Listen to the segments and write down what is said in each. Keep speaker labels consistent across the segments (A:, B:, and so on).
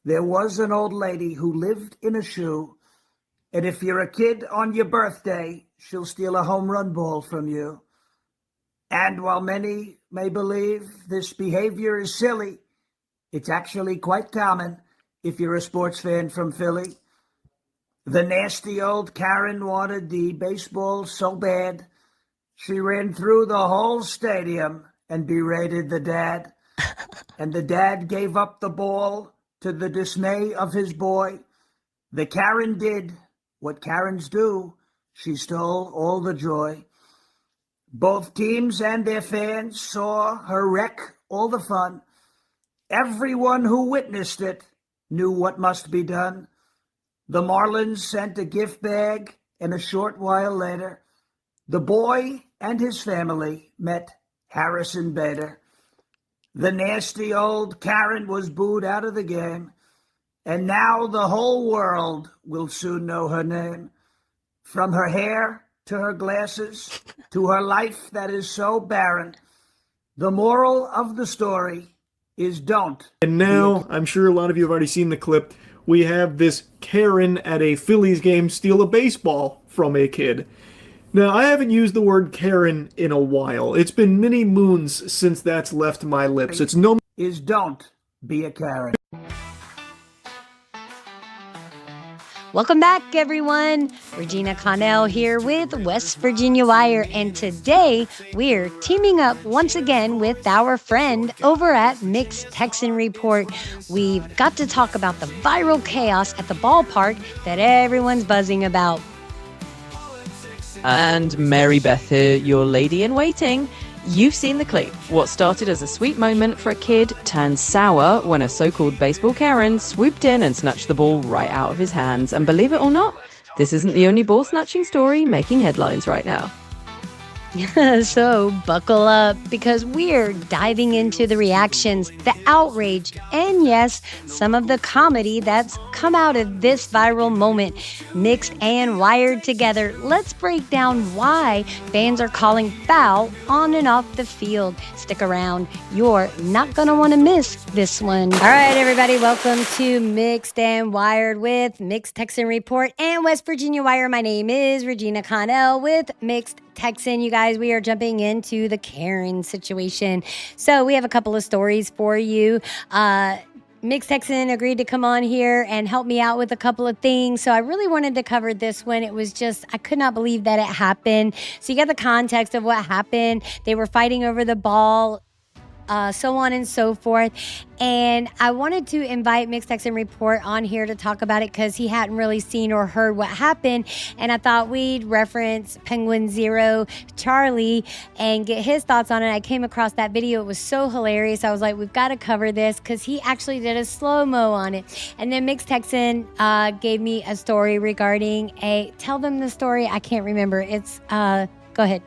A: There was an old lady who lived in a shoe, and if you're a kid on your birthday, she'll steal a home run ball from you. And while many may believe this behavior is silly, it's actually quite common if you're a sports fan from Philly. The nasty old Karen wanted the baseball so bad, she ran through the whole stadium and berated the dad. And the dad gave up the ball to the dismay of his boy. The Karen did what Karens do. She stole all the joy. Both teams and their fans saw her wreck all the fun. Everyone who witnessed it knew what must be done. The Marlins sent a gift bag, and a short while later, the boy and his family met Harrison Bader. The nasty old Karen was booed out of the game, and now the whole world will soon know her name. From her hair to her glasses to her life that is so barren, the moral of the story is don't.
B: And now, I'm sure a lot of you have already seen the clip, we have this Karen at a Phillies game steal a baseball from a kid. Now, I haven't used the word Karen in a while. It's been many moons since that's left my lips. It's no...
A: Is don't be a Karen.
C: Welcome back, everyone. Regina Connell here with West Virginia Wire, and today we're teaming up once again with our friend over at Mixed Texan Report. We've got to talk about the viral chaos at the ballpark that everyone's buzzing about.
D: And Mary Beth here, your lady in waiting. You've seen the clip. What started as a sweet moment for a kid turned sour when a so-called baseball Karen swooped in and snatched the ball right out of his hands. And believe it or not, this isn't the only ball snatching story making headlines right now.
C: So buckle up, because we're diving into the reactions, the outrage, and yes, some of the comedy that's come out of this viral moment. Mixed and wired together, let's break down why fans are calling foul on and off the field. Stick around. You're not going to want to miss this one. All right, everybody, welcome to Mixed and Wired with Mixed Texan Report and West Virginia Wire. My name is Regina Connell with Mixed Texan. You guys, we are jumping into the Karen situation. So we have a couple of stories for you. Mixed Texan agreed to come on here and help me out with a couple of things. So I really wanted to cover this one. It was just, I could not believe that it happened. So you got the context of what happened. They were fighting over the ball, so on and so forth. And I wanted to invite Mixed Texan Report on here to talk about it because he hadn't really seen or heard what happened. And I thought we'd reference Penguin Zero Charlie and get his thoughts on it. I came across that video. It was so hilarious. I was like, we've got to cover this because he actually did a slow-mo on it. And then Mixed Texan gave me a story regarding tell them the story. I can't remember. It's, go ahead.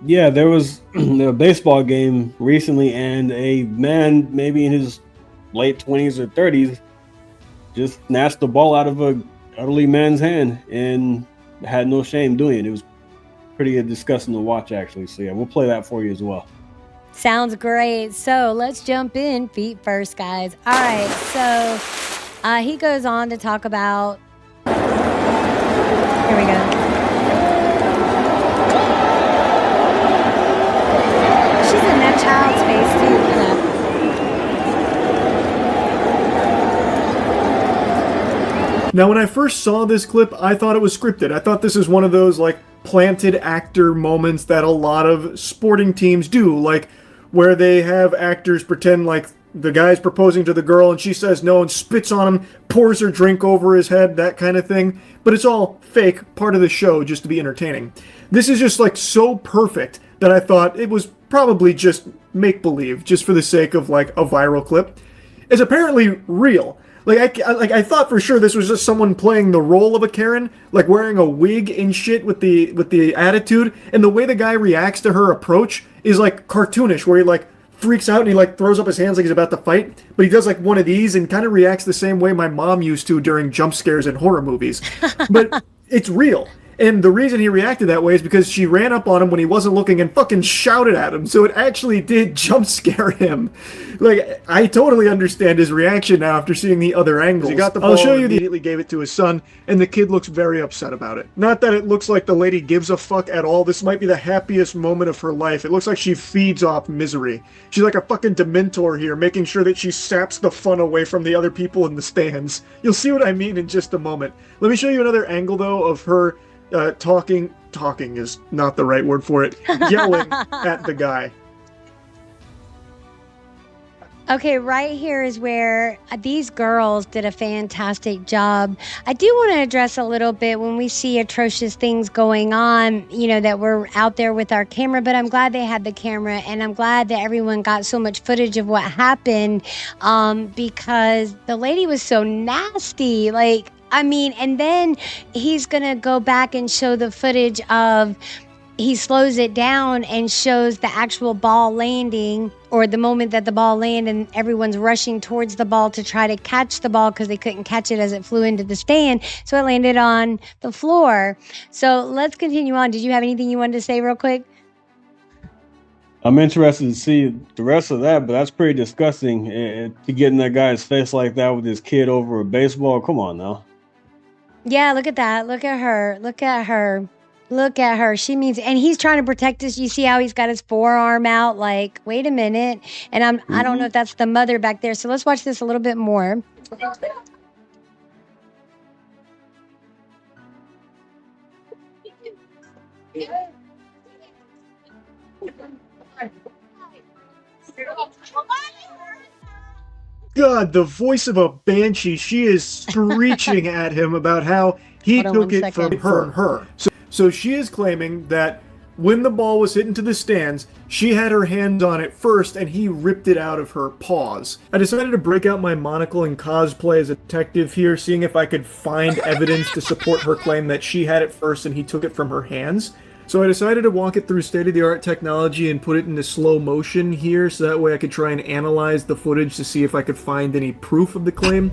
E: Yeah, there was a baseball game recently, and a man, maybe in his late 20s or 30s, just snatched the ball out of a elderly man's hand and had no shame doing it. It was pretty disgusting to watch, actually. So yeah, we'll play that for you as well.
C: Sounds great. So let's jump in feet first, guys. All right, so he goes on to talk about... Here we go. Child's face too.
B: Now, when I first saw this clip, I thought it was scripted. I thought this is one of those, like, planted actor moments that a lot of sporting teams do, like, where they have actors pretend like the guy's proposing to the girl and she says no and spits on him, pours her drink over his head, that kind of thing. But it's all fake, part of the show, just to be entertaining. This is just, like, so perfect that I thought it was probably just make-believe, just for the sake of, like, a viral clip. It's apparently real. I thought for sure this was just someone playing the role of a Karen, like wearing a wig and shit with the attitude, and the way the guy reacts to her approach is, like, cartoonish, where he, like, freaks out and he, like, throws up his hands like he's about to fight, but he does, like, one of these and kind of reacts the same way my mom used to during jump scares in horror movies. But it's real. And the reason he reacted that way is because she ran up on him when he wasn't looking and fucking shouted at him. So it actually did jump scare him. Like, I totally understand his reaction now after seeing the other angles. He got the ball, I'll show you, immediately gave it to his son, and the kid looks very upset about it. Not that it looks like the lady gives a fuck at all. This might be the happiest moment of her life. It looks like she feeds off misery. She's like a fucking Dementor here, making sure that she saps the fun away from the other people in the stands. You'll see what I mean in just a moment. Let me show you another angle, though, of her talking is not the right word for it, yelling at the guy.
C: Okay, right here is where these girls did a fantastic job. I do want to address a little bit when we see atrocious things going on, you know, that we're out there with our camera, but I'm glad they had the camera, and I'm glad that everyone got so much footage of what happened, because the lady was so nasty. Like, I mean, and then he's going to go back and show the footage of, he slows it down and shows the actual ball landing, or the moment that the ball landed, and everyone's rushing towards the ball to try to catch the ball because they couldn't catch it as it flew into the stand. So it landed on the floor. So let's continue on. Did you have anything you wanted to say real quick?
E: I'm interested to see the rest of that, but that's pretty disgusting to get in that guy's face like that with his kid over a baseball. Come on now.
C: Yeah, look at that. Look at her. Look at her. Look at her. She means, and he's trying to protect us. You see how he's got his forearm out? Like, wait a minute. And I don't know if that's the mother back there. So let's watch this a little bit more.
B: God, the voice of a banshee. She is screeching at him about how he took it from her. So she is claiming that when the ball was hit into the stands, she had her hands on it first and he ripped it out of her paws. I decided to break out my monocle and cosplay as a detective here, seeing if I could find evidence to support her claim that she had it first and he took it from her hands. So I decided to walk it through state-of-the-art technology and put it into slow motion here, so that way I could try and analyze the footage to see if I could find any proof of the claim.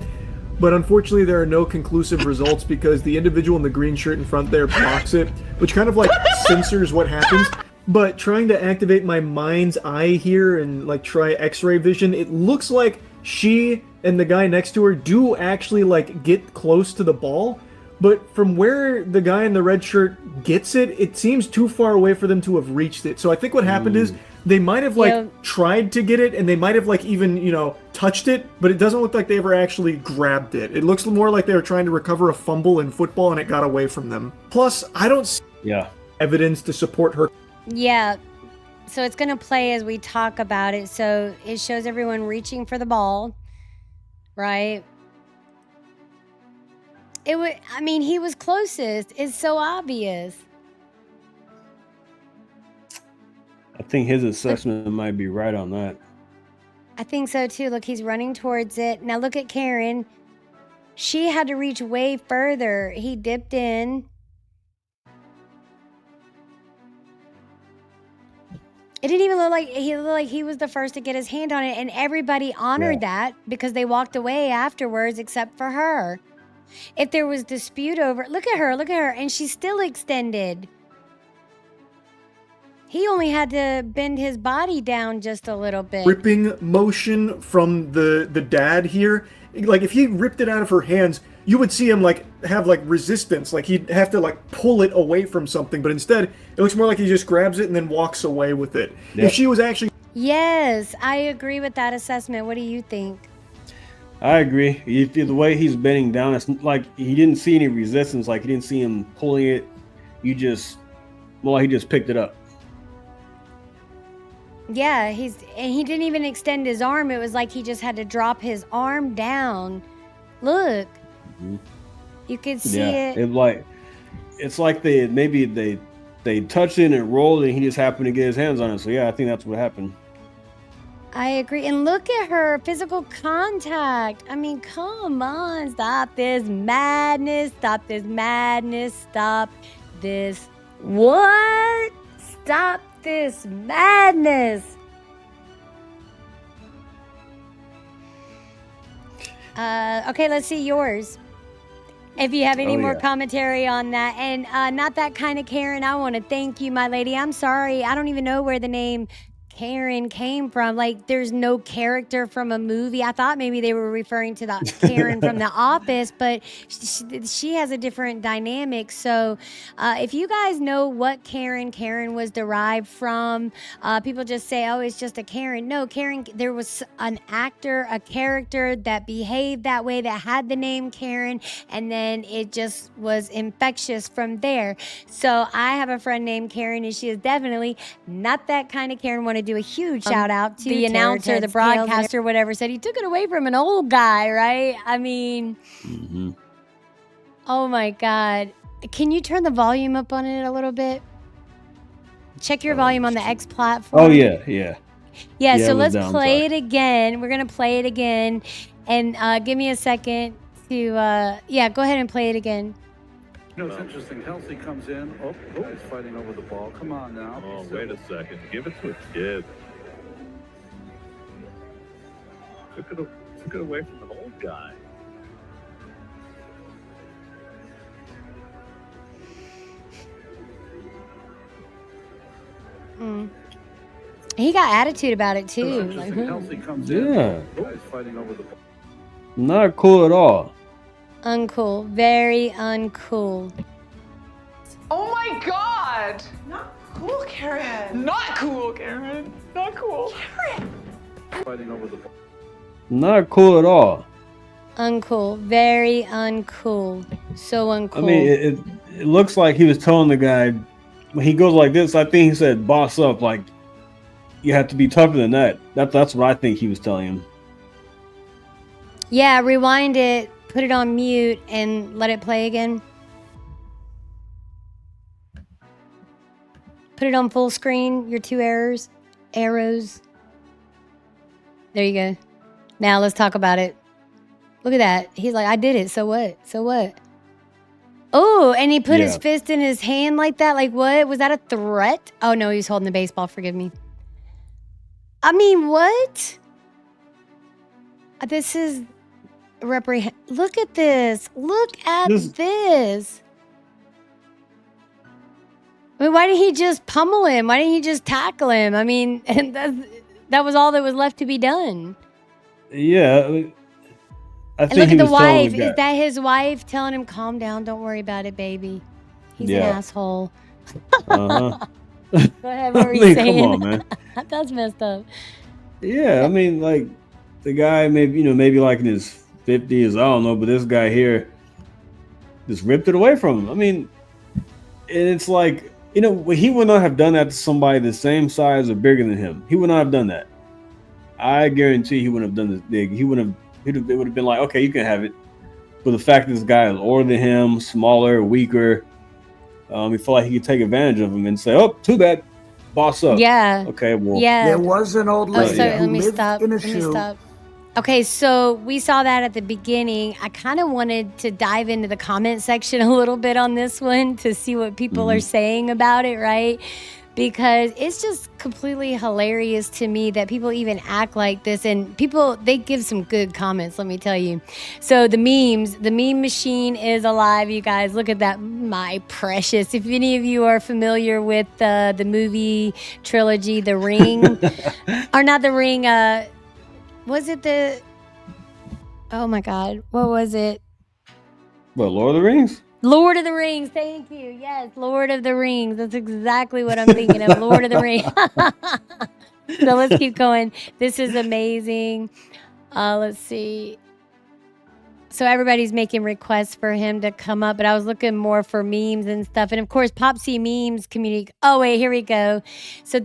B: But unfortunately there are no conclusive results because the individual in the green shirt in front there blocks it, which kind of like censors what happens. But trying to activate my mind's eye here and like try x-ray vision, it looks like she and the guy next to her do actually like get close to the ball. But from where the guy in the red shirt gets it, it seems too far away for them to have reached it. So I think what happened is they might have like tried to get it, and they might have like even, you know, touched it, but it doesn't look like they ever actually grabbed it. It looks more like they were trying to recover a fumble in football and it got away from them. Plus, I don't see evidence to support her.
C: Yeah. So it's going to play as we talk about it. So it shows everyone reaching for the ball, right? It would, I mean, he was closest. It's so obvious.
E: I think his assessment might be right on that.
C: I think so too. Look, he's running towards it. Now look at Karen. She had to reach way further. He dipped in. It didn't even look like he was the first to get his hand on it, and everybody honored that because they walked away afterwards except for her. If there was dispute over, look at her, and she's still extended. He only had to bend his body down just a little bit.
B: Ripping motion from the dad here. Like if he ripped it out of her hands, you would see him like have like resistance. Like he'd have to like pull it away from something. But instead, it looks more like he just grabs it and then walks away with it. Yep. If she was actually...
C: Yes, I agree with that assessment. What do you think?
E: I agree. The way he's bending down, it's like he didn't see any resistance. Like he didn't see him pulling it. He just picked it up.
C: Yeah, he didn't even extend his arm. It was like he just had to drop his arm down. Look, you could see it. It's like they touched it and rolled, and he just happened to get his hands on it. So yeah, I think that's what happened. I agree. And look at her physical contact. I mean, come on, stop this madness. Stop this madness. Stop this. What? Stop this madness. Okay, let's see yours. If you have any
E: Oh,
C: more
E: yeah.
C: commentary on that. And not that kind of Karen, I want to thank you, my lady. I'm sorry. I don't even know where the name Karen came from. Like, there's no character from a movie. I thought maybe they were referring to the Karen from The Office, but she has a different dynamic. So if you guys know what Karen was derived from, people just say, oh, it's just a Karen. No, Karen, there was an actor, a character that behaved that way, that had the name Karen, and then it just was infectious from there. So I have a friend named Karen, and she is definitely not that kind of Karen. Want to do a huge shout out to the announcer, the broadcaster, whatever, said he took it away from an old guy, right? I mean, oh my God. Can you turn the volume up on it a little bit? Check your volume on the X platform.
E: Oh, yeah.
C: Yeah, so
E: it was
C: let's
E: down,
C: play
E: sorry.
C: it again. We're going to play it again. And give me a second to, yeah, go ahead and play it again.
F: You know, it's interesting. Halsey comes in. Oh, he's fighting over the ball. Come on now.
G: Oh, wait a second. Give it to a kid. Took it away from the old guy.
C: He got attitude about it, too.
F: Interesting. Halsey comes in.
E: Yeah.
F: Oh, he's fighting over the ball.
E: Not cool at all.
C: Uncool. Very uncool.
H: Oh my God! Not cool, Karen. Not cool, Karen. Not cool. Karen!
F: Fighting over the ball.
E: Not cool at all.
C: Uncool. Very uncool. So uncool.
E: I mean, it looks like he was telling the guy, when he goes like this, I think he said, boss up, like, you have to be tougher than that. That's what I think he was telling him.
C: Yeah, rewind it, put it on mute, and let it play again. Put it on full screen, your two arrows. There you go. Now let's talk about it. Look at that. He's like, I did it, so what? So what? Oh, and he put his fist in his hand like that. Like, what? Was that a threat? Oh, no, he was holding the baseball. Forgive me. I mean, what? This is Look at this. Look at this. I mean, why didn't he just pummel him? Why didn't he just tackle him? I mean, and that was all that was left to be done.
E: Yeah. I think
C: And look
E: he
C: at the
E: was telling
C: wife.
E: the guy.
C: Is that his wife telling him, calm down, don't worry about it, baby? He's an asshole.
E: Uh-huh.
C: Go ahead, what were you
E: I mean,
C: saying?
E: come on, man.
C: That's messed up.
E: Yeah, I mean, like, the guy maybe like in his 50s, I don't know, but this guy here just ripped it away from him. I mean, and it's like, he would not have done that to somebody the same size or bigger than him. He would not have done that. I guarantee he wouldn't have done this big. It would have been like, okay, you can have it. But the fact that this guy is older than him, smaller, weaker, he felt like he could take advantage of him and say, oh, too bad, boss up.
C: Yeah.
E: Okay, well.
C: Yeah.
A: There was an old
C: Oh,
A: lady
C: sorry,
A: who
C: let me
A: lived
C: stop.
A: in a
C: Let me
A: shoe.
C: stop. Okay, so we saw that at the beginning. I kind of wanted to dive into the comment section a little bit on this one to see what people are saying about it, right? Because it's just completely hilarious to me that people even act like this. And people, they give some good comments, let me tell you. So the meme machine is alive, you guys. Look at that, my precious. If any of you are familiar with the movie trilogy, The Ring, or not The Ring, was it oh my God, what was it?
E: What, Lord of the Rings?
C: Lord of the Rings, thank you. Yes, Lord of the Rings. That's exactly what I'm thinking of, Lord of the Rings. So let's keep going. This is amazing. Let's see. So everybody's making requests for him to come up, but I was looking more for memes and stuff. And of course, Popsy Memes community. Oh, wait, here we go. So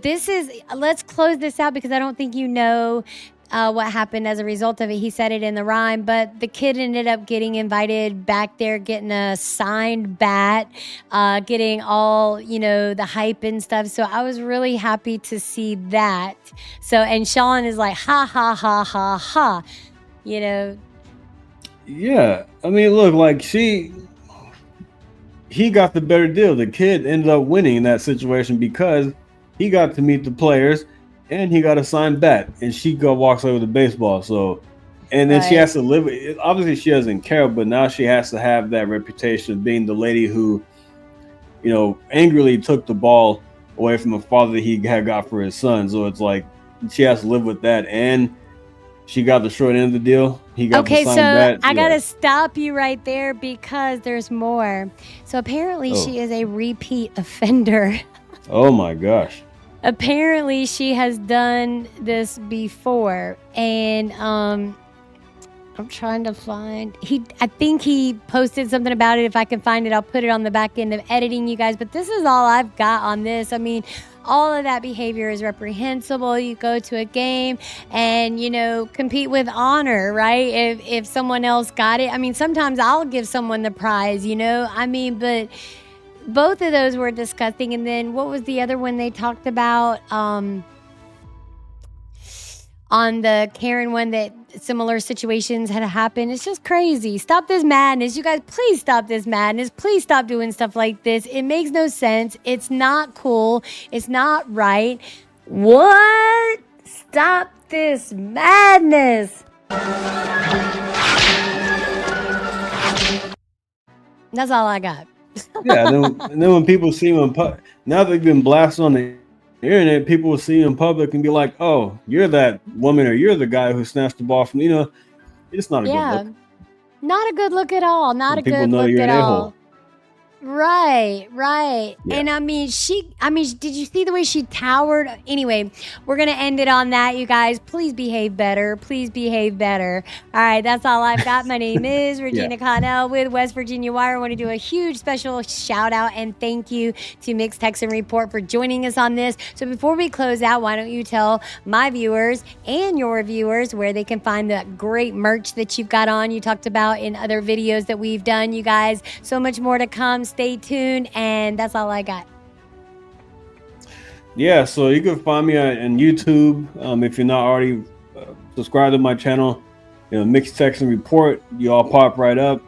C: let's close this out because I don't think you know what happened as a result of it. He said it in the rhyme, but the kid ended up getting invited back there, getting a signed bat, getting all, the hype and stuff. So I was really happy to see that. So, and Sean is like, ha, ha, ha, ha, ha,
E: Yeah. I mean, look, like he got the better deal. The kid ended up winning in that situation because he got to meet the players and he got a signed bat, and she walks away with a baseball. So And then she
C: Right.
E: has to live with it. Obviously, she doesn't care, but now she has to have that reputation of being the lady who, you know, angrily took the ball away from the father that he had got for his son. So it's like she has to live with that. And she got the short end of the deal. He got the
C: Okay,
E: signed
C: so
E: bat.
C: I
E: Yeah.
C: gotta stop you right there because there's more. So apparently
E: Oh.
C: she is a repeat offender.
E: Oh my gosh.
C: Apparently she has done this before, and I'm trying to find I think he posted something about it. If I can find it, I'll put it on the back end of editing, you guys. But this is all I've got on this. I mean, all of that behavior is reprehensible. You go to a game and, you know, compete with honor, right? If someone else got it. I mean, sometimes I'll give someone the prize, you know? I mean, but both of those were disgusting. And then what was the other one they talked about? On the Karen one, that similar situations had happened. It's just crazy. Stop this madness. You guys, please stop this madness. Please stop doing stuff like this. It makes no sense. It's not cool. It's not right. What? Stop this madness. That's all I got.
E: Yeah. And then when people see him now they've been blasted on the internet, people will see him in public and be like, "Oh, you're that woman, or you're the guy who snatched the ball from." You know, it's not a good
C: Yeah.
E: look.
C: Not a good look at all. Not
E: And
C: a
E: people
C: good
E: know
C: look
E: you're
C: at
E: an
C: all.
E: a-hole.
C: Right.
E: Yeah.
C: And I mean, did you see the way she towered? Anyway, we're going to end it on that, you guys. Please behave better. Please behave better. All right, that's all I've got. My name is Regina Connell with West Virginia Wire. I want to do a huge special shout out and thank you to Mixed Texan Report for joining us on this. So before we close out, why don't you tell my viewers and your viewers where they can find the great merch that you've got on, you talked about in other videos that we've done, you guys. So much more to come. Stay tuned, and that's all I got.
E: Yeah, so you can find me on YouTube. If you're not already subscribed to my channel, you know, Mixed Texan Report, you all pop right up.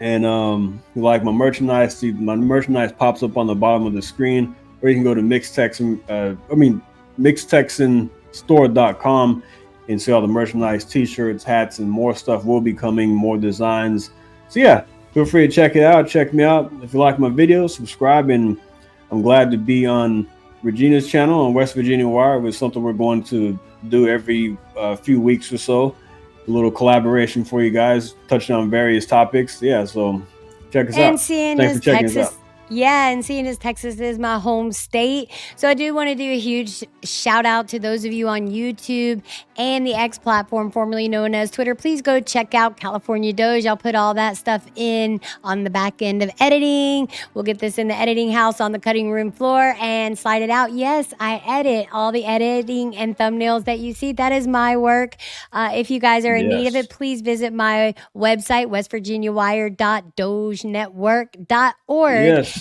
E: And you like my merchandise, see my merchandise pops up on the bottom of the screen, or you can go to mixedtexanstore.com and see all the merchandise, t-shirts, hats, and more stuff will be coming, more designs. So yeah, feel free to check it out. Check me out. If you like my videos, subscribe. And I'm glad to be on Regina's channel on West Virginia Wire with something we're going to do every few weeks or so. A little collaboration for you guys, touching on various topics. Yeah, so check us out.
C: Seeing
E: Thanks
C: as
E: for checking us
C: Texas,
E: out.
C: yeah, and seeing as Texas is my home state, so I do want to do a huge shout out to those of you on YouTube and the X platform, formerly known as Twitter. Please go check out California Doge. I'll put all that stuff in on the back end of editing. We'll get this in the editing house on the cutting room floor and slide it out. Yes, I edit all the editing and thumbnails that you see. That is my work. If you guys are in need of it, please visit my website, westvirginiawire.dogenetwork.org.
E: Yes.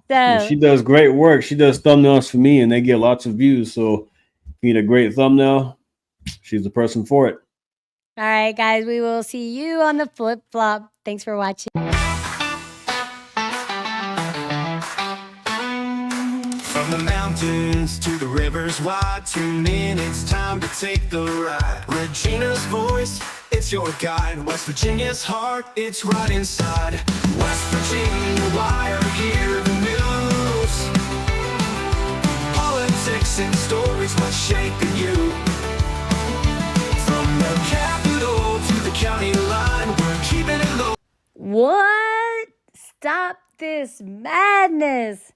C: So
E: She does great work. She does thumbnails for me, and they get lots of views. So if you need a great thumbnail, she's the person for it.
C: all right, guys, we will see you on the flip flop. Thanks for watching.
I: From the mountains to the rivers wide, tune in, it's time to take the ride. Regina's voice, it's your guide. West Virginia's heart, it's right inside. West Virginia Wire, hear the news. Politics and stories, what's shaping you. From the capital to the county line, we're keeping it low.
C: What? Stop this madness.